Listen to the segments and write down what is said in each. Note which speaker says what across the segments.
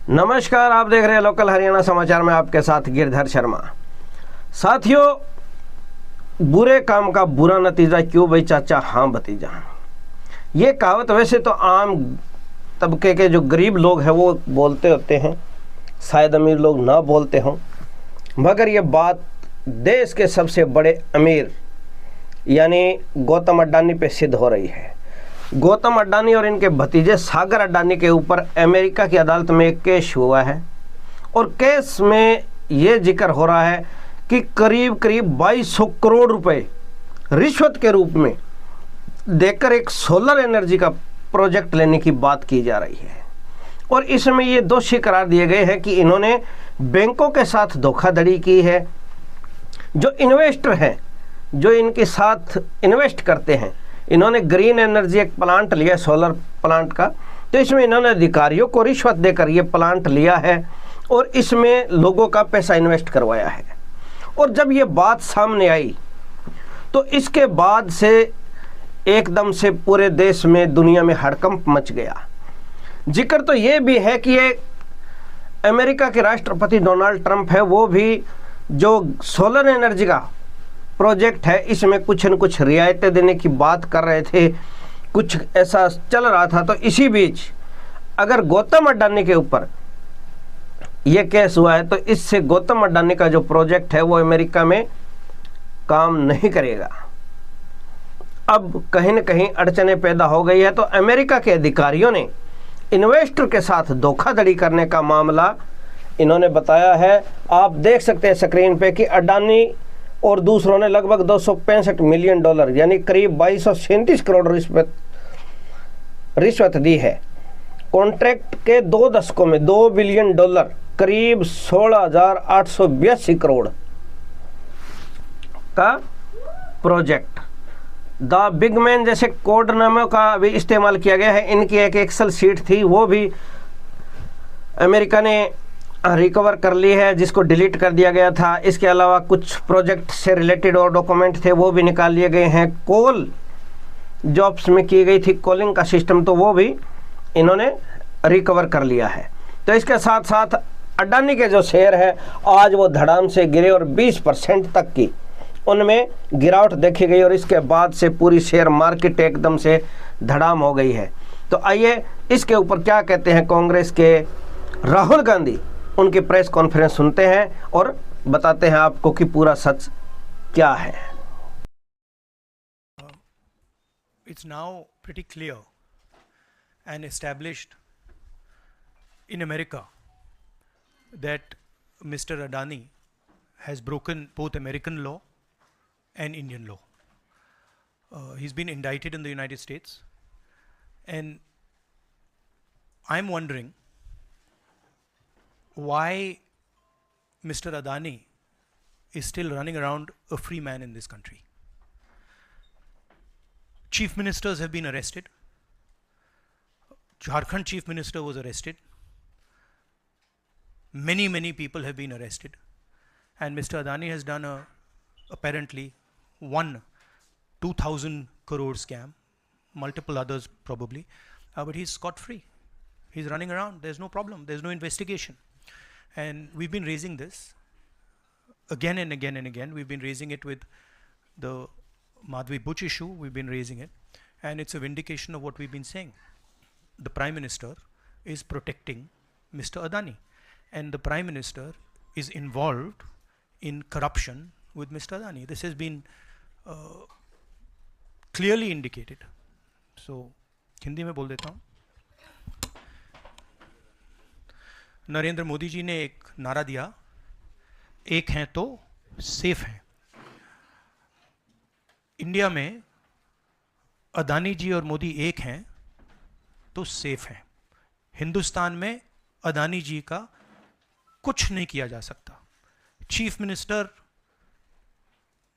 Speaker 1: नमस्कार, आप देख रहे हैं लोकल हरियाणा समाचार में आपके साथ गिरधर शर्मा। साथियों, बुरे काम का बुरा नतीजा क्यों भाई चाचा हाँ भतीजा। ये कहावत वैसे तो आम तबके के जो गरीब लोग हैं वो बोलते होते हैं, शायद अमीर लोग ना बोलते हों, मगर ये बात देश के सबसे बड़े अमीर यानी गौतम अडानी पे सिद्ध हो रही है। गौतम अडानी और इनके भतीजे सागर अडानी के ऊपर अमेरिका की अदालत में एक केस हुआ है और केस में ये जिक्र हो रहा है कि करीब 2200 करोड़ रुपए रिश्वत के रूप में देकर एक सोलर एनर्जी का प्रोजेक्ट लेने की बात की जा रही है। और इसमें ये दोषी करार दिए गए हैं कि इन्होंने बैंकों के साथ धोखाधड़ी की है। जो इन्वेस्टर हैं, जो इनके साथ इन्वेस्ट करते हैं, इन्होंने ग्रीन एनर्जी एक प्लांट लिया, सोलर प्लांट का, तो इसमें इन्होंने अधिकारियों को रिश्वत देकर ये प्लांट लिया है और इसमें लोगों का पैसा इन्वेस्ट करवाया है। और जब ये बात सामने आई तो इसके बाद से एकदम से पूरे देश में, दुनिया में हड़कंप मच गया। जिक्र तो ये भी है कि ये अमेरिका के राष्ट्रपति डोनाल्ड ट्रंप है, वो भी जो सोलर एनर्जी का प्रोजेक्ट है इसमें कुछ न कुछ रियायतें देने की बात कर रहे थे, कुछ ऐसा चल रहा था। तो इसी बीच अगर गौतम अडानी के ऊपर यह केस हुआ है तो इससे गौतम अडानी का जो प्रोजेक्ट है वो अमेरिका में काम नहीं करेगा। अब कहीं न कहीं अड़चनें पैदा हो गई है। तो अमेरिका के अधिकारियों ने इन्वेस्टर के साथ धोखाधड़ी करने का मामला इन्होंने बताया है। आप देख सकते हैं स्क्रीन पे कि अडानी और दूसरों ने लगभग $265 मिलियन यानी करीब 2237 करोड़ रिश्वत दी है। कॉन्ट्रैक्ट के 2 दशकों में $2 बिलियन, करीब 16,882 करोड़ का प्रोजेक्ट। द बिग मैन जैसे कोड नामों का भी इस्तेमाल किया गया है। इनकी एक एक्सेल शीट थी, वो भी अमेरिका ने रिकवर कर ली है, जिसको डिलीट कर दिया गया था। इसके अलावा कुछ प्रोजेक्ट से रिलेटेड और डॉक्यूमेंट थे वो भी निकाल लिए गए हैं। कॉल जॉब्स में की गई थी कॉलिंग का सिस्टम, तो वो भी इन्होंने रिकवर कर लिया है। तो इसके साथ साथ अडानी के जो शेयर है आज वो धड़ाम से गिरे और 20% तक की उनमें गिरावट देखी गई और इसके बाद से पूरी शेयर मार्केट एकदम से धड़ाम हो गई है। तो आइए इसके ऊपर क्या कहते हैं कांग्रेस के राहुल गांधी, उनकी प्रेस कॉन्फ्रेंस सुनते हैं और बताते हैं आपको कि पूरा सच क्या है।
Speaker 2: It's now pretty clear and established in America that Mr. Adani has broken both American law and Indian law. He's been indicted in the United States, and I'm wondering why Mr. Adani is still running around a free man in this country. Chief ministers have been arrested. Jharkhand chief minister was arrested. Many people have been arrested. And Mr. Adani has done apparently one 2,000 crore scam, multiple others probably, but he's scot-free. He's running around, there's no problem, there's no investigation. And we've been raising this again and again and again. We've been raising it with the Madhvi Buch issue, we've been raising it, and it's a vindication of what we've been saying. The Prime Minister is protecting Mr. Adani, and the Prime Minister is involved in corruption with Mr. Adani. This has been clearly indicated. So, Hindi में बोल देता हूँ। नरेंद्र मोदी जी ने एक नारा दिया, एक हैं तो सेफ हैं। इंडिया में अदानी जी और मोदी एक हैं तो सेफ हैं। हिंदुस्तान में अदानी जी का कुछ नहीं किया जा सकता। चीफ मिनिस्टर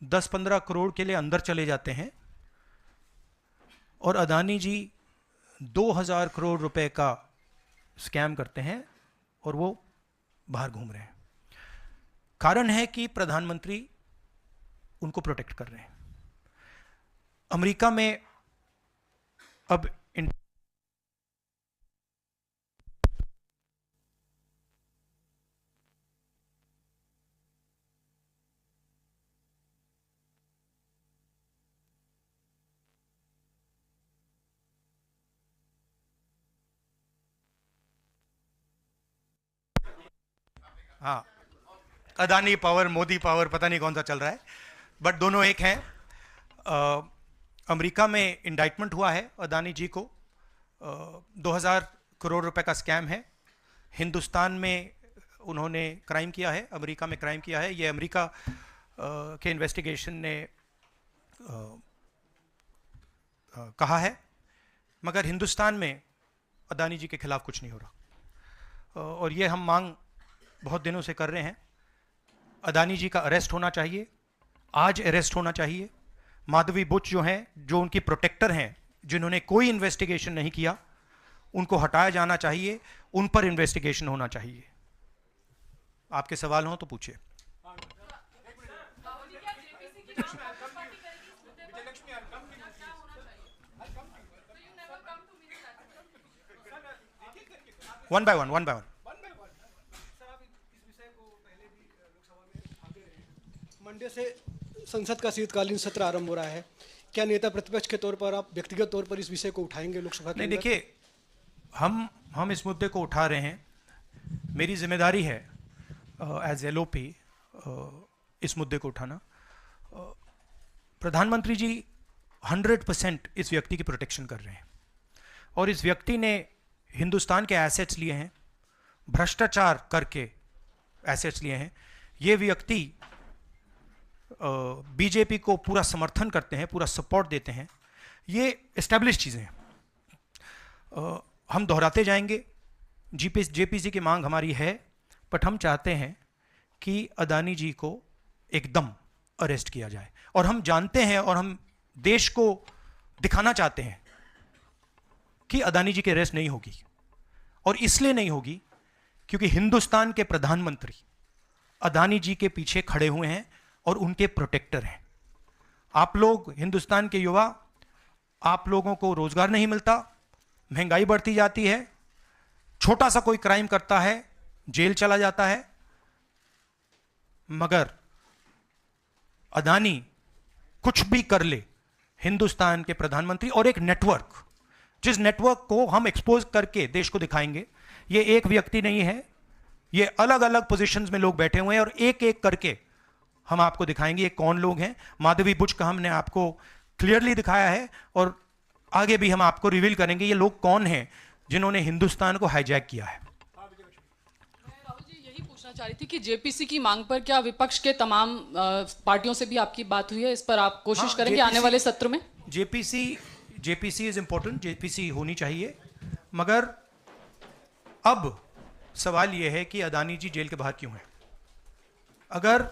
Speaker 2: 10-15 करोड़ के लिए अंदर चले जाते हैं और अदानी जी 2000 करोड़ रुपए का स्कैम करते हैं और वो बाहर घूम रहे हैं। कारण है कि प्रधानमंत्री उनको प्रोटेक्ट कर रहे हैं। अमेरिका में अब हाँ, अदानी पावर, मोदी पावर, पता नहीं कौन सा चल रहा है, बट दोनों एक हैं। अमेरिका में इंडाइटमेंट हुआ है अदानी जी को, 2000 करोड़ रुपए का स्कैम है। हिंदुस्तान में उन्होंने क्राइम किया है, अमेरिका में क्राइम किया है। ये अमेरिका के इन्वेस्टिगेशन ने कहा है, मगर हिंदुस्तान में अदानी जी के खिलाफ कुछ नहीं हो रहा। और ये हम मांग बहुत दिनों से कर रहे हैं। अदानी जी का अरेस्ट होना चाहिए, आज अरेस्ट होना चाहिए। माधवी बुच जो हैं, जो उनकी प्रोटेक्टर हैं, जिन्होंने कोई इन्वेस्टिगेशन नहीं किया, उनको हटाया जाना चाहिए, उन पर इन्वेस्टिगेशन होना चाहिए। आपके सवाल हो तो पूछिए। One by one.
Speaker 3: मंडे से संसद का शीतकालीन सत्र आरंभ हो रहा है। क्या नेता प्रतिपक्ष के तौर पर आप व्यक्तिगत तौर पर इस विषय को उठाएंगे लोकसभा के
Speaker 2: नहीं,
Speaker 3: अंदर?
Speaker 2: देखिए, हम इस मुद्दे को उठा रहे हैं। मेरी जिम्मेदारी है एज एलओपी इस मुद्दे को उठाना। प्रधानमंत्री जी 100% इस व्यक्ति की प्रोटेक्शन कर रहे हैं, और इस व्यक्ति ने हिंदुस्तान के एसेट्स लिए हैं, भ्रष्टाचार करके एसेट्स लिए हैं। ये व्यक्ति बीजेपी को पूरा समर्थन करते हैं, पूरा सपोर्ट देते हैं। ये एस्टैब्लिश चीज़ें हैं। हम दोहराते जाएंगे। जेपीसी की मांग हमारी है, बट हम चाहते हैं कि अदानी जी को एकदम अरेस्ट किया जाए। और हम जानते हैं और हम देश को दिखाना चाहते हैं कि अदानी जी की अरेस्ट नहीं होगी। और इसलिए नहीं होगी क्योंकि हिंदुस्तान के प्रधानमंत्री अदानी जी के पीछे खड़े हुए हैं और उनके प्रोटेक्टर हैं। आप लोग, हिंदुस्तान के युवा, आप लोगों को रोजगार नहीं मिलता, महंगाई बढ़ती जाती है, छोटा सा कोई क्राइम करता है जेल चला जाता है, मगर अदानी कुछ भी कर ले, हिंदुस्तान के प्रधानमंत्री और एक नेटवर्क, जिस नेटवर्क को हम एक्सपोज करके देश को दिखाएंगे। ये एक व्यक्ति नहीं है, ये अलग अलग पोजीशंस में लोग बैठे हुए हैं, और एक एक करके हम आपको दिखाएंगे ये कौन लोग हैं। माधवी बुच का हमने आपको क्लियरली दिखाया है, और आगे भी हम आपको रिवील करेंगे ये लोग कौन हैं जिन्होंने हिंदुस्तान को हाईजैक किया है।
Speaker 4: राहुल जी, यही पूछना चाह रही थी कि जेपीसी की मांग पर क्या विपक्ष के तमाम पार्टियों से भी आपकी बात हुई है? इस पर आप कोशिश करेंगे आने वाले सत्र में?
Speaker 2: जेपीसी इज इंपॉर्टेंट, जेपीसी होनी चाहिए, मगर अब सवाल यह है कि अदानी जी जेल के बाहर क्यों हैं? अगर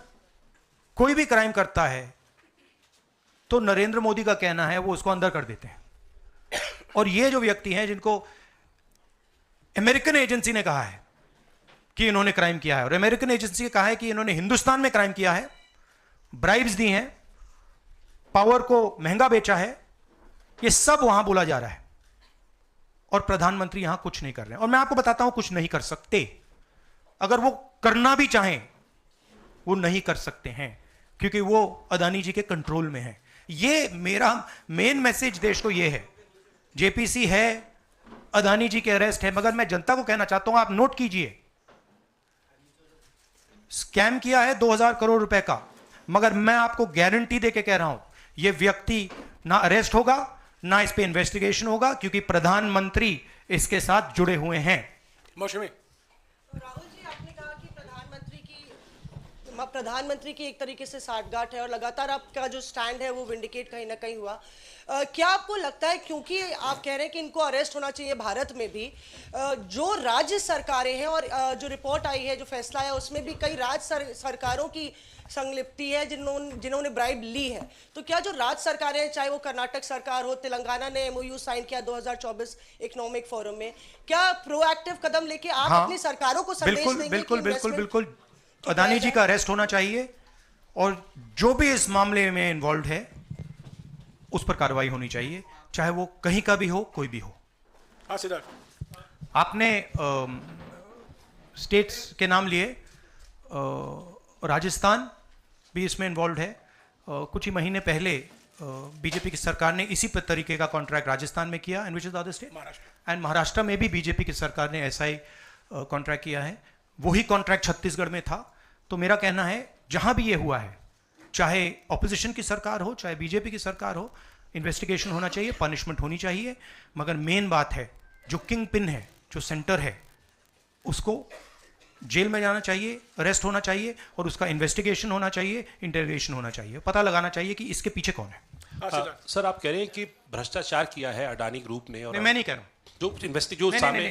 Speaker 2: कोई भी क्राइम करता है तो नरेंद्र मोदी का कहना है वो उसको अंदर कर देते हैं, और ये जो व्यक्ति हैं जिनको अमेरिकन एजेंसी ने कहा है कि इन्होंने क्राइम किया है, और अमेरिकन एजेंसी ने कहा है कि इन्होंने हिंदुस्तान में क्राइम किया है, ब्राइब्स दी हैं, पावर को महंगा बेचा है, ये सब वहां बोला जा रहा है, और प्रधानमंत्री यहां कुछ नहीं कर रहे हैं। और मैं आपको बताता हूं कुछ नहीं कर सकते। अगर वो करना भी चाहें वो नहीं कर सकते हैं, क्योंकि वो अदानी जी के कंट्रोल में है। ये मेरा मेन मैसेज देश को ये है। जेपीसी है, अदानी जी के अरेस्ट है, मगर मैं जनता को कहना चाहता हूं, आप नोट कीजिए, स्कैम किया है 2000 करोड़ रुपए का, मगर मैं आपको गारंटी देके कह रहा हूं यह व्यक्ति ना अरेस्ट होगा, ना इस पे इन्वेस्टिगेशन होगा, क्योंकि प्रधानमंत्री इसके साथ जुड़े हुए हैं।
Speaker 3: मौसमी
Speaker 5: राहुल जी, आपने कहा कि प्रधानमंत्री की एक तरीके से साठगांठ है, और लगातार आपका जो स्टैंड है वो विंडिकेट कहीं ना कहीं हुआ। क्या आपको लगता है, क्योंकि आप कह रहे हैं कि इनको अरेस्ट होना चाहिए भारत में भी, जो राज्य सरकारें हैं और जो रिपोर्ट आई है, जो फैसला है, उसमें भी कई राज्य सरकारों की संलिप्ति है जिन्होंने ब्राइब ली है, तो क्या जो राज्य सरकारें हैं, चाहे वो कर्नाटक सरकार हो, तेलंगाना ने एमओयू साइन किया 2024 इकोनॉमिक फोरम में, क्या प्रोएक्टिव कदम लेके आप अपनी सरकारों को संदेश देंगे?
Speaker 2: बिल्कुल अदानी जी का अरेस्ट होना चाहिए, और जो भी इस मामले में इन्वॉल्व है उस पर कार्रवाई होनी चाहिए, चाहे वो कहीं का भी हो, कोई भी हो।
Speaker 3: हाँ सिद्धार्थ,
Speaker 2: आपने स्टेट्स के नाम लिए, राजस्थान भी इसमें इन्वॉल्व है। कुछ ही महीने पहले बीजेपी की सरकार ने इसी तरीके का कॉन्ट्रैक्ट राजस्थान में किया, and which is the other state, and Maharashtra में भी बीजेपी की सरकार ने ऐसा ही कॉन्ट्रैक्ट किया है। वही कॉन्ट्रैक्ट छत्तीसगढ़ में था। तो मेरा कहना है जहां भी ये हुआ है, चाहे ऑपोजिशन की सरकार हो चाहे बीजेपी की सरकार हो, इन्वेस्टिगेशन होना चाहिए, पनिशमेंट होनी चाहिए। मगर मेन बात है जो किंग पिन है, जो सेंटर है, उसको जेल में जाना चाहिए, अरेस्ट होना चाहिए और उसका इन्वेस्टिगेशन होना चाहिए, इंटरोगेशन होना चाहिए, पता लगाना चाहिए कि इसके पीछे कौन है।
Speaker 6: सर आप कह रहे हैं कि भ्रष्टाचार किया है अडानी ग्रुप ने, और
Speaker 2: नहीं, मैं नहीं कह रहा हूँ,
Speaker 6: जो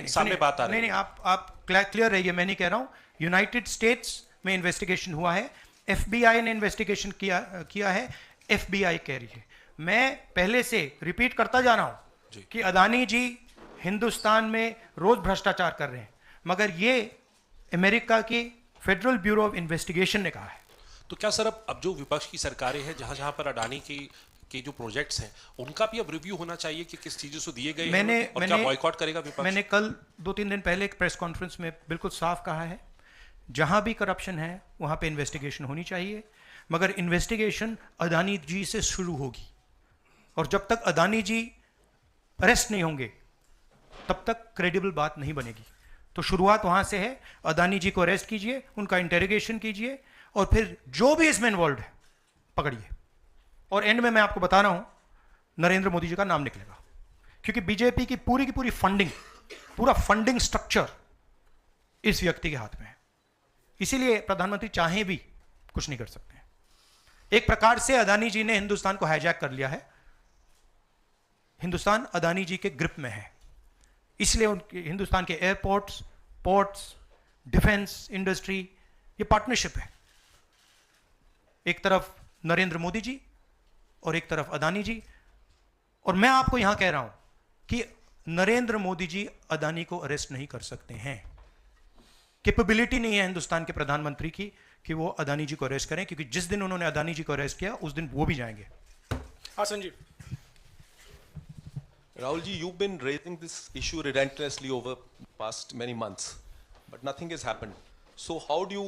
Speaker 6: सामने बात आ रही है।
Speaker 2: नहीं, आप क्लियर रहिए, मैं नहीं कह रहा हूँ। यूनाइटेड स्टेट्स में इन्वेस्टिगेशन हुआ है, FBI ने इन्वेस्टिगेशन किया है, FBI कह रही है। मैं पहले से रिपीट करता जा रहा हूँ कि अदानी जी हिंदुस्तान में रोज भ्रष्टाचार कर रहे हैं, मगर ये अमेरिका की फेडरल ब्यूरो ऑफ इन्वेस्टिगेशन ने कहा है।
Speaker 6: तो क्या सर अब जो विपक्ष की सरकारें हैं, जहां जहां पर अडानी के जो प्रोजेक्ट्स हैं, उनका भी अब रिव्यू होना चाहिए कि किस चीजों से दिए गए हैं और क्या बॉयकॉट करेगा विपक्ष?
Speaker 2: मैंने कल 2-3 दिन पहले एक प्रेस कॉन्फ्रेंस में बिल्कुल साफ कहा है, जहां भी करप्शन है वहां पे इन्वेस्टिगेशन होनी चाहिए, मगर इन्वेस्टिगेशन अदानी जी से शुरू होगी, और जब तक अदानी जी अरेस्ट नहीं होंगे तब तक क्रेडिबल बात नहीं बनेगी। तो शुरुआत वहां से है, अदानी जी को अरेस्ट कीजिए, उनका इंटेरोगेशन कीजिए, और फिर जो भी इसमें इन्वॉल्व है पकड़िए, और एंड में मैं आपको बता रहा हूं नरेंद्र मोदी जी का नाम निकलेगा, क्योंकि बीजेपी की पूरी फंडिंग, पूरा फंडिंग स्ट्रक्चर इस व्यक्ति के हाथ में है। इसीलिए प्रधानमंत्री चाहे भी कुछ नहीं कर सकते हैं। एक प्रकार से अदानी जी ने हिंदुस्तान को हाईजैक कर लिया है, हिंदुस्तान अदानी जी के ग्रिप में है, इसलिए उनके हिंदुस्तान के एयरपोर्ट्स, पोर्ट्स, डिफेंस इंडस्ट्री, ये पार्टनरशिप है। एक तरफ नरेंद्र मोदी जी और एक तरफ अदानी जी, और मैं आपको यहां कह रहा हूं कि नरेंद्र मोदी जी अदानी को अरेस्ट नहीं कर सकते हैं। कैपेबिलिटी नहीं है हिंदुस्तान के प्रधानमंत्री की कि वो अदानी जी को अरेस्ट करें, क्योंकि जिस दिन उन्होंने अदानी जी को अरेस्ट किया उस दिन वो भी जाएंगे।
Speaker 3: हाँ Sanjeev.
Speaker 7: Rahul ji, you've been raising this issue relentlessly over past many months, but nothing has happened. So how do you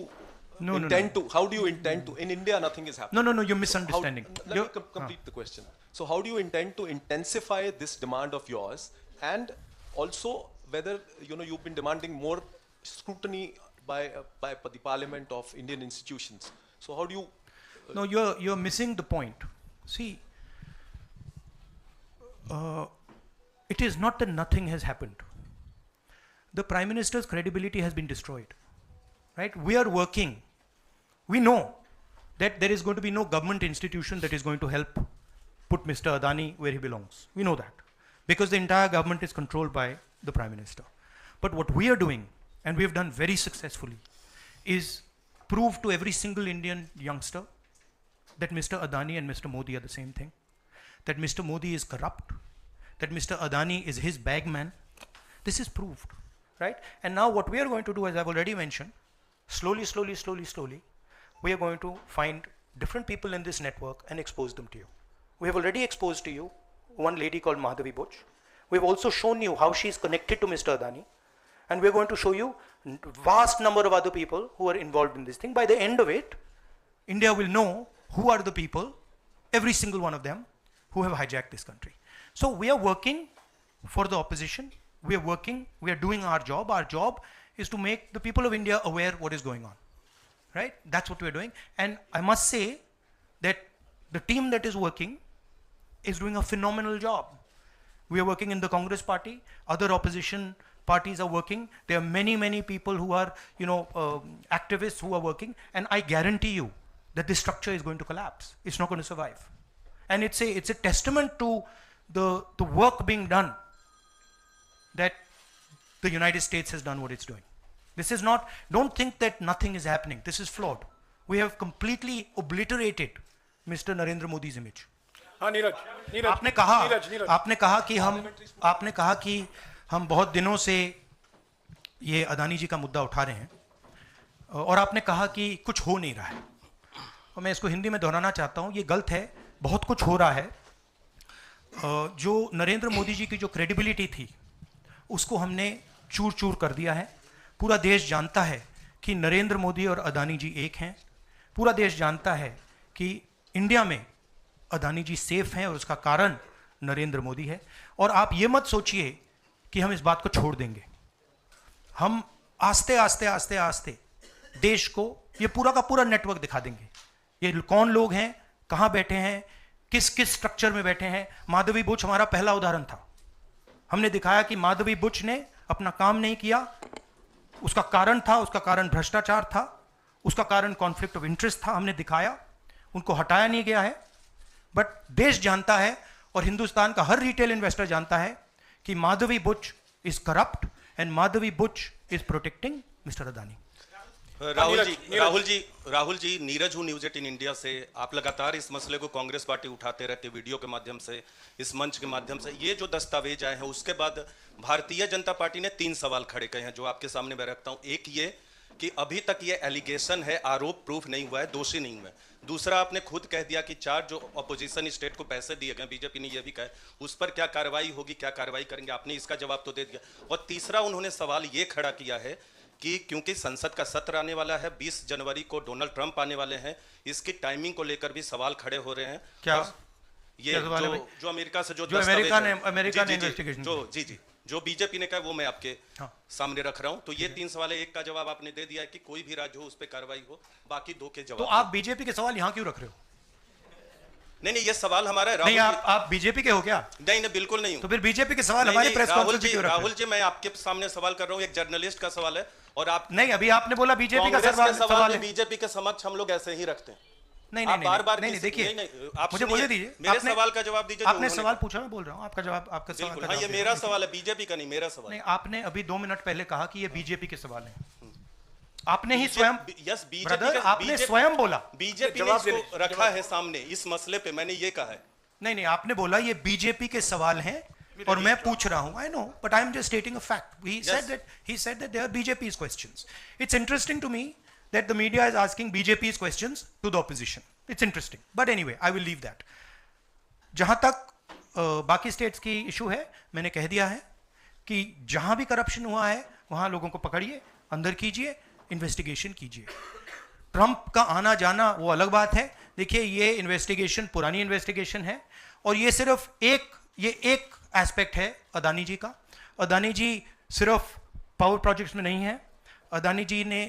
Speaker 7: intend to? How do you intend to? In India, nothing is happening.
Speaker 2: No, you're misunderstanding.
Speaker 7: Let me complete the question. So how do you intend to intensify this demand of yours, and also whether you've been demanding more scrutiny by the Parliament of Indian institutions. So how do you?
Speaker 2: No, you're missing the point. See. It is not that nothing has happened. The Prime Minister's credibility has been destroyed. Right? We are working. We know that there is going to be no government institution that is going to help put Mr. Adani where he belongs. We know that. Because the entire government is controlled by the Prime Minister. But what we are doing, and we have done very successfully, is prove to every single Indian youngster that Mr. Adani and Mr. Modi are the same thing. That Mr. Modi is corrupt. That Mr. Adani is his bagman. This is proved, right? And now what we are going to do, as I've already mentioned, slowly, we are going to find different people in this network and expose them to you. We have already exposed to you one lady called Madhavi Buch. We've also shown you how she is connected to Mr. Adani. And we're going to show you vast number of other people who are involved in this thing. By the end of it, India will know who are the people, every single one of them, who have hijacked this country. So we are working for the opposition. We are working, we are doing our job. Our job is to make the people of India aware what is going on. Right? That's what we are doing. And I must say that the team that is working is doing a phenomenal job. We are working in the Congress party. Other opposition parties are working. There are many people who are, activists who are working. And I guarantee you that this structure is going to collapse. It's not going to survive. And it's a testament to the work being done that the United States has done what it's doing. This is not, don't think that nothing is happening. This is flawed. We have completely obliterated Mr. Narendra Modi's image.
Speaker 3: हाँ नीरज
Speaker 2: आपने कहा कि हम बहुत दिनों से ये अदानी जी का मुद्दा उठा रहे हैं और आपने कहा कि कुछ हो नहीं रहा है, और मैं इसको हिंदी में दोहराना चाहता हूँ, ये गलत है, बहुत कुछ हो रहा है। जो नरेंद्र मोदी जी की जो क्रेडिबिलिटी थी उसको हमने चूर चूर कर दिया है। पूरा देश जानता है कि नरेंद्र मोदी और अदानी जी एक हैं। पूरा देश जानता है कि इंडिया में अदानी जी सेफ हैं और उसका कारण नरेंद्र मोदी है। और आप ये मत सोचिए कि हम इस बात को छोड़ देंगे। हम आस्ते आस्ते आस्ते आस्ते देश को ये पूरा का पूरा नेटवर्क दिखा देंगे, ये कौन लोग हैं, कहां बैठे हैं, किस किस स्ट्रक्चर में बैठे हैं। माधवी बुच हमारा पहला उदाहरण था। हमने दिखाया कि माधवी बुच ने अपना काम नहीं किया, उसका कारण था, उसका कारण भ्रष्टाचार था, उसका कारण कॉन्फ्लिक्ट ऑफ इंटरेस्ट था। हमने दिखाया, उनको हटाया नहीं गया है। बट देश जानता है और हिंदुस्तान का हर रिटेल इन्वेस्टर जानता है कि Madhabi Buch is corrupt and Madhabi Buch is protecting mister Adani.
Speaker 8: Rahul ji, Neeraj हूँ न्यूज 18 इंडिया से। आप लगातार इस मसले को कांग्रेस पार्टी उठाते रहते, वीडियो के माध्यम से, इस मंच के माध्यम से। ये जो दस्तावेज आए हैं उसके बाद भारतीय जनता पार्टी ने 3 सवाल खड़े किए हैं जो आपके सामने मैं रखता हूँ। एक ये कि अभी तक ये एलिगेशन है, आरोप प्रूफ नहीं हुआ है, दोषी नहीं हुआ है। दूसरा, आपने खुद कह दिया कि 4 जो अपोजिशन स्टेट को पैसे दिए गए, बीजेपी ने यह भी कहा, उस पर क्या कार्रवाई होगी, क्या कार्रवाई करेंगे, आपने इसका जवाब तो दे दिया। और तीसरा उन्होंने सवाल ये खड़ा किया है कि क्योंकि संसद का सत्र आने वाला है, 20 जनवरी को डोनाल्ड ट्रंप आने वाले हैं, इसकी टाइमिंग को लेकर भी सवाल खड़े हो रहे हैं।
Speaker 2: क्या
Speaker 8: ये जो अमेरिका से जो
Speaker 2: अमेरिका ने इन्वेस्टिगेशन
Speaker 8: जो बीजेपी ने कहा वो मैं आपके सामने रख रहा हूं। तो ये 3 सवाल है, एक का जवाब आपने दे दिया है कि कोई भी राज्य हो उस पर कार्रवाई हो, बाकी 2 के जवाब।
Speaker 2: तो आप बीजेपी के सवाल यहां क्यों रख रहे हो?
Speaker 8: नहीं, ये सवाल हमारा है।
Speaker 2: नहीं, आप बीजेपी के हो क्या?
Speaker 8: नहीं, बिल्कुल नहीं हूं।
Speaker 2: तो फिर बीजेपी के सवाल हमारे प्रेस कॉन्फ्रेंस में क्यों रख रहे हो?
Speaker 8: राहुल जी, मैं आपके सामने सवाल कर रहा हूं, एक जर्नलिस्ट का सवाल है। और आप
Speaker 2: नहीं, अभी आपने बोला बीजेपी का सवाल है।
Speaker 8: बीजेपी के समक्ष हम लोग ऐसे ही रखते हैं।
Speaker 2: नहीं,
Speaker 8: बार-बार
Speaker 2: नहीं, देखिए,
Speaker 8: आप
Speaker 2: मुझे बोलने दीजिए।
Speaker 8: मेरे सवाल का जवाब दीजिए।
Speaker 2: आपने सवाल पूछा, मैं बोल रहा हूं, आपका जवाब, आपका सवाल का
Speaker 8: जवाब। ये मेरा सवाल है, बीजेपी का नहीं, मेरा सवाल।
Speaker 2: नहीं, आपने अभी 2 मिनट पहले कहा कि ये बीजेपी के सवाल हैं। आपने ही स्वयं,
Speaker 8: यस,
Speaker 2: आपने स्वयं बोला
Speaker 8: बीजेपी ने इसको रखा है सामने, इस मसले पे मैंने ये कहा है।
Speaker 2: नहीं, आपने बोला ये बीजेपी के सवाल हैं और मैं पूछ रहा हूं। I know, but I am just stating a fact. He said that they are BJP's questions. It's interesting to me that the media is asking BJP's questions to the opposition. It's interesting, but anyway I will leave that. जहां तक बाकी states की issue है, मैंने कह दिया है कि जहां भी करप्शन हुआ है वहां लोगों को पकड़िए, अंदर कीजिए, इन्वेस्टिगेशन कीजिए। ट्रंप का आना जाना वो अलग बात है। देखिए, ये इन्वेस्टिगेशन पुरानी इन्वेस्टिगेशन है और ये सिर्फ एक एस्पेक्ट है अदानी जी का। अदानी जी सिर्फ पावर प्रोजेक्ट्स में नहीं है। अदानी जी ने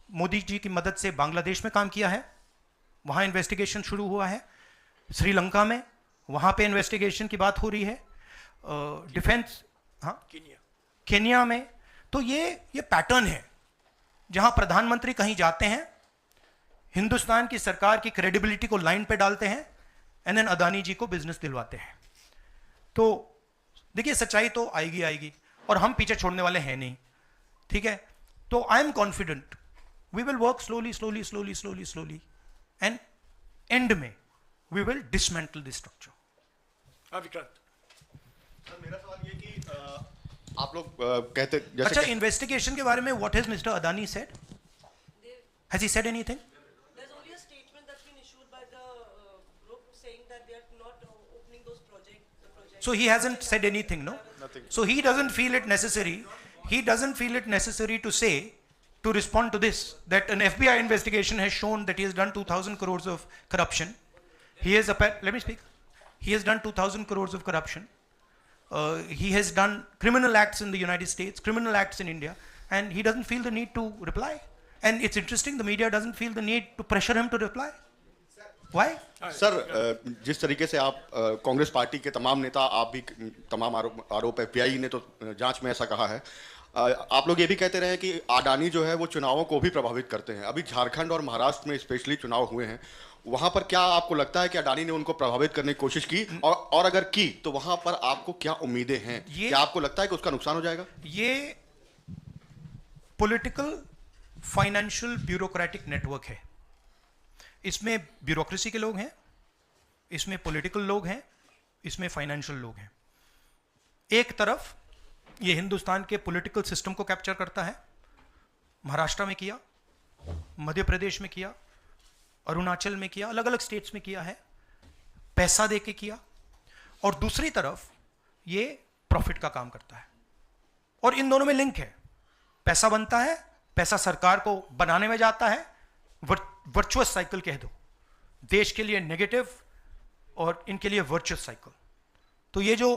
Speaker 2: मोदी जी की मदद से बांग्लादेश में काम किया है, वहां इन्वेस्टिगेशन शुरू हुआ है। श्रीलंका में, वहां पे इन्वेस्टिगेशन की बात हो रही है। डिफेंस, हाँ, केन्या में। तो ये पैटर्न है जहां प्रधानमंत्री कहीं जाते हैं, हिंदुस्तान की सरकार की क्रेडिबिलिटी को लाइन पे डालते हैं एंड देन अदानी जी को बिजनेस दिलवाते हैं। तो देखिए, सच्चाई तो आएगी और हम पीछे छोड़ने वाले हैं नहीं, ठीक है? तो I am confident we will work slowly and and में we will dismantle this structure.
Speaker 9: मेरा सवाल ये कि आप लोग कहते,
Speaker 2: अच्छा, इन्वेस्टिगेशन के बारे में what has mister Adani said? Has he said anything?
Speaker 5: There's only a statement that's been issued by the group saying that they are not opening those projects.
Speaker 2: So he hasn't said anything, no?
Speaker 9: Nothing.
Speaker 2: So he doesn't feel it necessary. He doesn't feel it necessary to say, to respond to this, that an FBI investigation has shown that he has done 2,000 crores of corruption. He has, let me speak. He has done 2,000 crores of corruption. He has done criminal acts in the United States, criminal acts in India, and he doesn't feel the need to reply. And it's interesting, the media doesn't feel the need to pressure him to reply. Why?
Speaker 9: Sir, जिस तरीके से आप Congress party के तमाम नेता, आप भी तमाम आरोप FBI ने तो जांच में ऐसा कहा है, आप लोग ये भी कहते रहे कि अडानी जो है वो चुनावों को भी प्रभावित करते हैं। अभी झारखंड और महाराष्ट्र में स्पेशली चुनाव हुए हैं, वहां पर क्या आपको लगता है कि अडानी ने उनको प्रभावित करने की कोशिश की, और अगर की तो वहां पर आपको क्या उम्मीदें हैं? क्या आपको लगता है कि उसका नुकसान हो जाएगा?
Speaker 2: ये पॉलिटिकल फाइनेंशियल ब्यूरोक्रेटिक नेटवर्क है। इसमें ब्यूरोक्रेसी के लोग हैं, इसमें पॉलिटिकल लोग हैं, इसमें फाइनेंशियल लोग हैं। एक तरफ ये हिंदुस्तान के पॉलिटिकल सिस्टम को कैप्चर करता है, महाराष्ट्र में किया, मध्य प्रदेश में किया, अरुणाचल में किया, अलग अलग स्टेट्स में किया है, पैसा देके किया। और दूसरी तरफ ये प्रॉफिट का काम करता है और इन दोनों में लिंक है। पैसा बनता है, पैसा सरकार को बनाने में जाता है, वर्चुअस साइकिल कह दो, देश के लिए नेगेटिव और इनके लिए वर्चुअस साइकिल। तो ये जो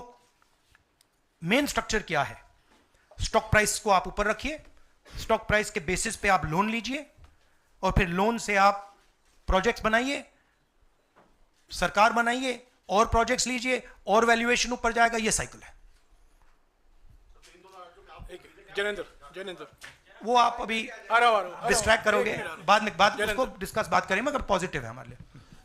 Speaker 2: मेन स्ट्रक्चर क्या है, स्टॉक प्राइस को आप ऊपर रखिए, स्टॉक प्राइस के बेसिस पे आप लोन लीजिए और फिर लोन से आप प्रोजेक्ट्स बनाइए, सरकार बनाइए और प्रोजेक्ट्स लीजिए और वैल्यूएशन ऊपर जाएगा। ये साइकिल है।
Speaker 3: जैनेंद्र
Speaker 2: वो आप अभी डिस्ट्रैक्ट करोगे, बाद में उसको डिस्कस बात करेंगे, मगर पॉजिटिव है हमारे लिए।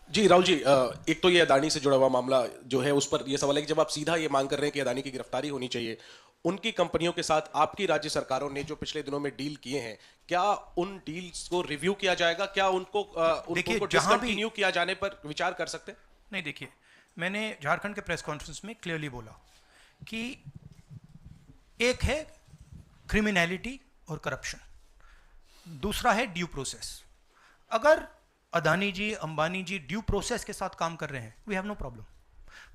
Speaker 6: जी राहुल जी, एक तो ये अदानी से जुड़ा हुआ मामला जो है उस पर ये सवाल है कि जब आप सीधा ये मांग कर रहे हैं कि अदानी की गिरफ्तारी होनी चाहिए, उनकी कंपनियों के साथ आपकी राज्य सरकारों ने जो पिछले दिनों में डील किए हैं, क्या उन डील्स को रिव्यू किया जाएगा? क्या उनको डिसकंटिन्यू किया जाने पर विचार कर सकते हैं?
Speaker 2: नहीं, देखिए, मैंने झारखंड के प्रेस कॉन्फ्रेंस में क्लियरली बोला कि एक है क्रिमिनलिटी और करप्शन, दूसरा है ड्यू प्रोसेस। अगर अदानी जी, अंबानी जी ड्यू प्रोसेस के साथ काम कर रहे हैं, we have no problem.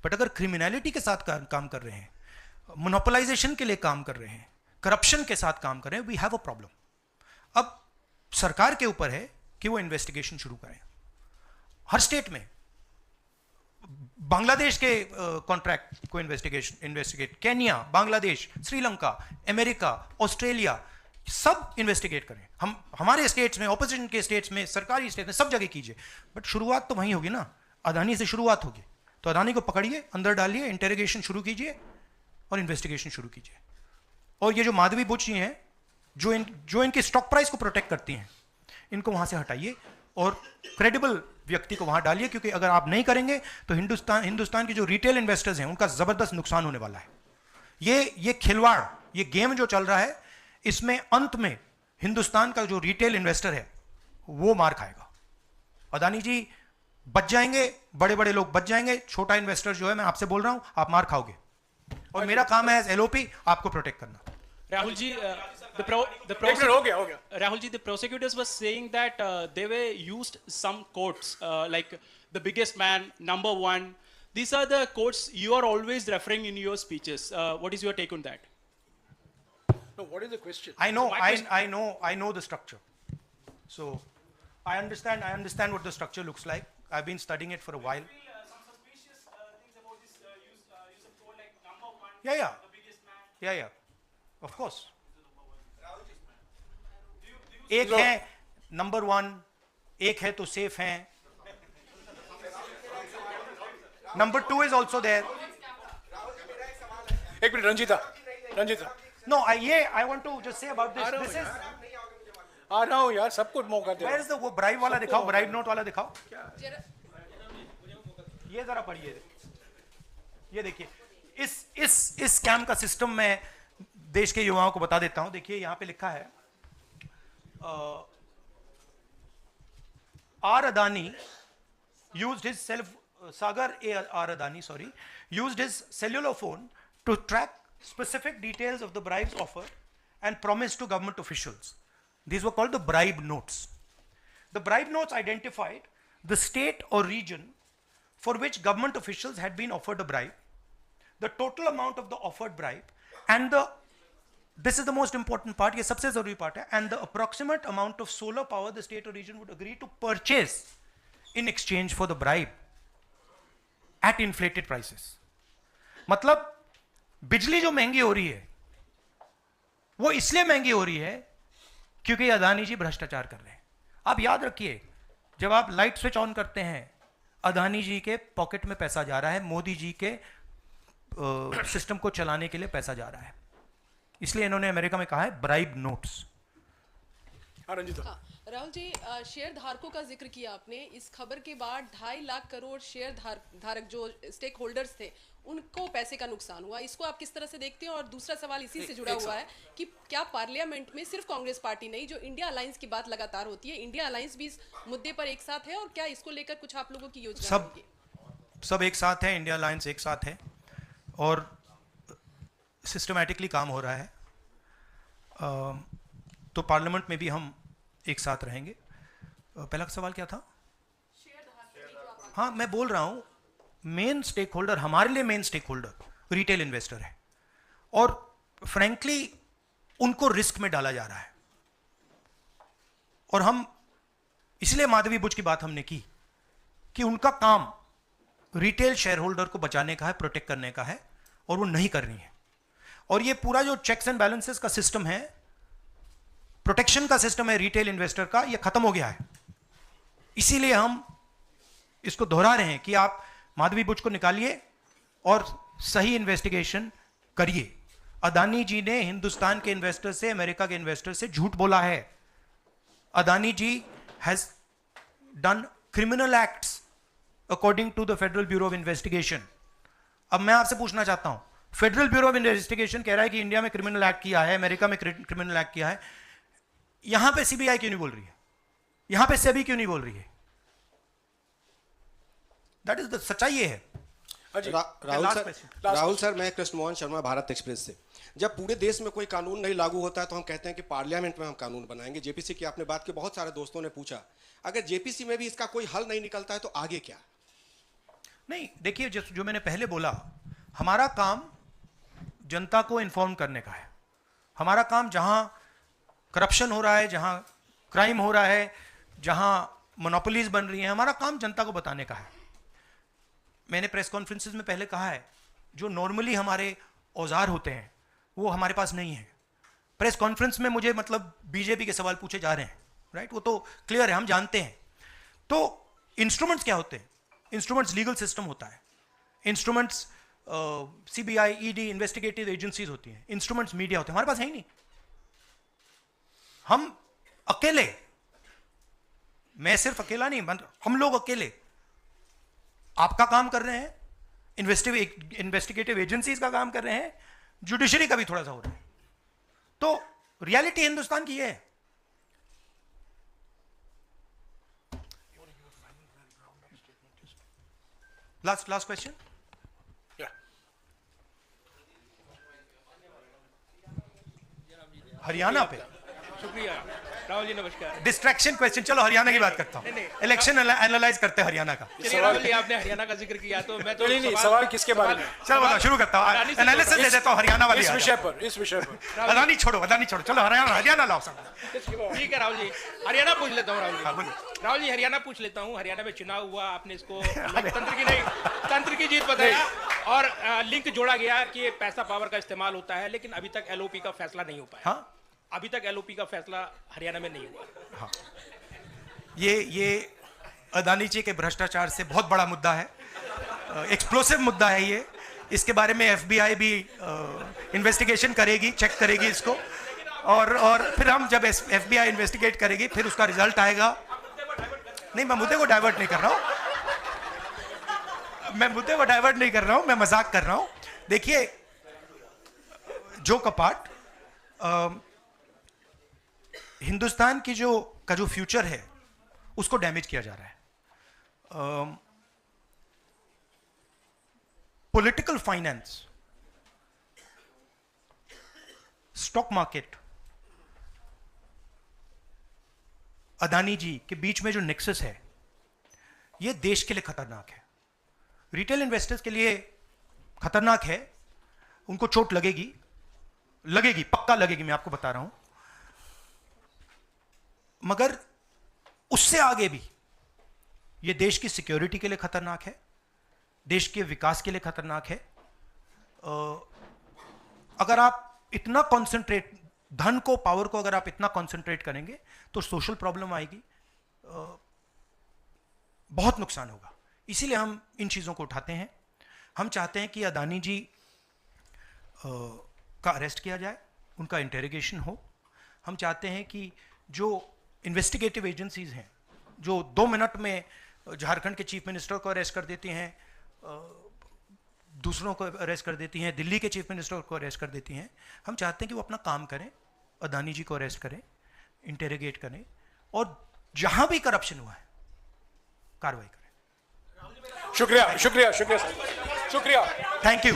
Speaker 2: But अगर क्रिमिनलिटी के साथ काम कर रहे हैं, मोनोपोलाइजेशन के लिए काम कर रहे हैं, करप्शन के साथ काम कर रहे हैं, वी हैव अ प्रॉब्लम। अब सरकार के ऊपर है कि वो इन्वेस्टिगेशन शुरू करें। हर स्टेट में बांग्लादेश के कॉन्ट्रैक्ट को investigate, Kenya, Bangladesh, Sri Lanka, America, Australia, सब इन्वेस्टिगेट करें। हम हमारे स्टेट्स में, ऑपोजिशन के स्टेट्स में, सरकारी स्टेट में, सब जगह कीजिए। बट शुरुआत तो वहीं होगी ना, अदानी से शुरुआत होगी। तो अदानी को पकड़िए, अंदर डालिए, इंटेरोगेशन शुरू कीजिए और इन्वेस्टिगेशन शुरू कीजिए। और ये जो माधवी बुच जी हैं, जो इनके स्टॉक प्राइस को प्रोटेक्ट करती हैं, इनको वहां से हटाइए और क्रेडिबल व्यक्ति को वहां डालिए, क्योंकि अगर आप नहीं करेंगे तो हिंदुस्तान के जो रिटेल इन्वेस्टर्स हैं उनका जबरदस्त नुकसान होने वाला है। ये खिलवाड़, ये गेम जो चल रहा है, इसमें अंत में हिंदुस्तान का जो रिटेल इन्वेस्टर है वो मार खाएगा। अदानी जी बच जाएंगे, बड़े बड़े लोग बच जाएंगे, छोटा इन्वेस्टर जो है, मैं आपसे बोल रहा हूं, आप मार खाओगे। और मेरा काम है एज एलओपी आपको प्रोटेक्ट करना।
Speaker 10: Rahul ji, Rahul ji, the prosecutors were saying that they were used some quotes like the biggest man, number one. These are the quotes you are always referring in your speeches. What is your take on that?
Speaker 3: No, what is the question?
Speaker 2: I know the structure. So I understand what the structure looks like. I've been studying it for a while.
Speaker 10: Some suspicious things about this use of quote like number one, the biggest man.
Speaker 2: Yeah. Of course. एक है number one, एक है तो safe है, number two is also there.
Speaker 3: एक minute, Ranjita,
Speaker 2: no, I want to just say about this is,
Speaker 3: आ रहा हूँ यार, सबको मौका दे।
Speaker 2: वेयर इज द वो ब्राइब वाला दिखाओ, ब्राइब नोट वाला दिखाओ। ये जरा पढ़िए, ये देखिए, इस स्कैम का सिस्टम में देश के युवाओं को बता देता हूं। देखिए, यहां पे लिखा है R Adani used his Sagar R Adani, used his cellular phone to track specific details of the bribes offered and promised to government officials. These were called the bribe notes. The bribe notes identified the state or region for which government officials had been offered a bribe, the total amount of the offered bribe, and this is the most important part, ये सबसे जरूरी part है, and the approximate amount of solar power the state or region would agree to purchase in exchange for the bribe at inflated prices. मतलब बिजली जो महंगी हो रही है वो इसलिए महंगी हो रही है क्योंकि अदानी जी भ्रष्टाचार कर रहे हैं। आप याद रखिए, जब आप लाइट स्विच ऑन करते हैं, अदानी जी के पॉकेट में पैसा जा रहा है, मोदी जी के सिस्टम को चलाने के लिए पैसा जा रहा है। इसलिए इन्होंने अमेरिका में कहा है bribe notes.
Speaker 4: Rahul ji, share धारकों का जिक्र किया आपने। इस खबर के बाद 2.5 लाख करोड़ शेयर धारक जो स्टेक होल्डर्स थे उनको पैसे का नुकसान हुआ। इसको आप किस तरह से देखते हैं? और दूसरा सवाल इसी से जुड़ा हुआ है कि क्या पार्लियामेंट में सिर्फ कांग्रेस पार्टी नहीं, जो इंडिया अलायंस की बात लगातार होती है, इंडिया अलायंस भी इस मुद्दे पर एक साथ है, और क्या इसको लेकर कुछ आप लोगों की योजना है?
Speaker 2: सब एक साथ है, इंडिया अलायंस एक साथ है और सिस्टमैटिकली काम हो रहा है। तो पार्लियामेंट में भी हम एक साथ रहेंगे। पहला सवाल क्या था? हाँ, मैं बोल रहा हूं, मेन स्टेक होल्डर, हमारे लिए main stakeholder retail investor है, और फ्रैंकली उनको रिस्क में डाला जा रहा है। और हम इसलिए माधवी बुच की बात हमने की कि उनका काम रिटेल शेयर होल्डर को बचाने का है, प्रोटेक्ट करने का है, और वो नहीं कर रही है। और ये पूरा जो चेक्स एंड बैलेंसेस का सिस्टम है, प्रोटेक्शन का सिस्टम है रिटेल इन्वेस्टर का, ये खत्म हो गया है। इसीलिए हम इसको दोहरा रहे हैं कि आप माधवी बुच को निकालिए और सही इन्वेस्टिगेशन करिए। अदानी जी ने हिंदुस्तान के इन्वेस्टर से, अमेरिका के इन्वेस्टर से झूठ बोला है। Adani ji has done criminal acts according to the Federal Bureau of Investigation. अब मैं आपसे पूछना चाहता हूं, फेडरल ब्यूरो ऑफ इन्वेस्टिगेशन कह रहा है कि इंडिया में क्रिमिनल एक्ट किया है, अमेरिका में क्रिमिनल एक्ट किया है, यहां पे सीबीआई क्यों नहीं बोल रही है? यहां पे सेबी क्यों नहीं बोल रही है? दैट इज द सच्चाई ये है।
Speaker 11: राहुल सर, मैं कृष्ण मोहन शर्मा, भारत एक्सप्रेस से। जब पूरे देश में कोई कानून नहीं लागू होता है तो हम कहते हैं कि पार्लियामेंट में हम कानून बनाएंगे। जेपीसी की आपने बात की, बहुत सारे दोस्तों ने पूछा, अगर जेपीसी में भी इसका कोई हल नहीं निकलता है तो आगे क्या?
Speaker 2: नहीं, देखिए जो मैंने पहले बोला, हमारा काम जनता को इन्फॉर्म करने का है। हमारा काम जहां करप्शन हो रहा है, जहां क्राइम हो रहा है, जहां मोनोपोलीज बन रही हैं, हमारा काम जनता को बताने का है। मैंने प्रेस कॉन्फ्रेंसेस में पहले कहा है, जो नॉर्मली हमारे औजार होते हैं वो हमारे पास नहीं है। प्रेस कॉन्फ्रेंस में मुझे मतलब बीजेपी के सवाल पूछे जा रहे हैं, राइट? वो तो क्लियर है, हम जानते हैं। तो इंस्ट्रूमेंट्स क्या होते हैं? इंस्ट्रूमेंट्स लीगल सिस्टम होता है, instruments CBI, ED, investigative agencies होती हैं, इंस्ट्रूमेंट्स मीडिया होते हैं। हमारे पास है ही नहीं। हम अकेले, मैं सिर्फ अकेला नहीं, हम लोग अकेले आपका काम कर रहे हैं, इन्वेस्टिगेटिव एजेंसीज का काम कर रहे हैं, जुडिशरी का भी थोड़ा सा हो रहा है। तो रियलिटी हिंदुस्तान की है। Last question. हरियाणा पे
Speaker 10: शुक्रिया राहुल जी, नमस्कार।
Speaker 2: डिस्ट्रैक्शन क्वेश्चन, चलो हरियाणा की बात करता हूं। इलेक्शन एनालाइज करते हैं हरियाणा का।
Speaker 10: राहुल जी, आपने हरियाणा का जिक्र किया तो मैं तो
Speaker 12: नहीं, सवाल किसके बारे में?
Speaker 2: चलो बताओ, शुरू करता हूं, एनालिसिस दे देता हूं हरियाणा वाली।
Speaker 12: इस विषय पर
Speaker 2: अदानी छोड़ो, चलो हरियाणा लाओ सब।
Speaker 10: ठीक है राहुल जी, हरियाणा पूछ लेता हूँ। राहुल जी हरियाणा पूछ लेता हूँ। हरियाणा में चुनाव हुआ, आपने इसको तंत्र की जीत बताया और लिंक जोड़ा गया कि पैसा पावर का इस्तेमाल होता है, लेकिन अभी तक एलओपी का फैसला नहीं हो पाया।
Speaker 2: हाँ?
Speaker 10: अभी तक एलओपी का फैसला हरियाणा में नहीं हुआ।
Speaker 2: हाँ। ये अदानी जी के भ्रष्टाचार से बहुत बड़ा मुद्दा है, एक्सप्लोसिव मुद्दा है ये। इसके बारे में एफबीआई भी इन्वेस्टिगेशन करेगी, चेक करेगी इसको, और फिर हम जब एफबीआई इन्वेस्टिगेट करेगी फिर उसका रिजल्ट आएगा। नहीं, मैं मुद्दे को डाइवर्ट नहीं कर रहा हूं, मैं मजाक कर रहा हूं। देखिए, जो कपाट हिंदुस्तान की जो फ्यूचर है उसको डैमेज किया जा रहा है। Political finance, stock market, Adani ji के बीच में जो नेक्सस है, यह देश के लिए खतरनाक है। रिटेल इन्वेस्टर्स के लिए खतरनाक है, उनको चोट लगेगी, पक्का लगेगी, मैं आपको बता रहा हूं। मगर उससे आगे भी यह देश की सिक्योरिटी के लिए खतरनाक है, देश के विकास के लिए खतरनाक है। अगर आप इतना कॉन्सेंट्रेट, धन को, पावर को अगर आप इतना कॉन्सेंट्रेट करेंगे तो सोशल प्रॉब्लम आएगी, बहुत नुकसान होगा। इसीलिए हम इन चीज़ों को उठाते हैं। हम चाहते हैं कि अदानी जी का अरेस्ट किया जाए, उनका इंटेरोगेशन हो। हम चाहते हैं कि जो इन्वेस्टिगेटिव एजेंसीज हैं, जो 2 मिनट में झारखंड के चीफ मिनिस्टर को अरेस्ट कर देती हैं, दूसरों को अरेस्ट कर देती हैं, दिल्ली के चीफ मिनिस्टर को अरेस्ट कर देती हैं, हम चाहते हैं कि वो अपना काम करें, अदानी जी को अरेस्ट करें, इंटेरोगेट करें, और जहां भी करप्शन हुआ है कार्रवाई करें।
Speaker 12: शुक्रिया, थैंक यू।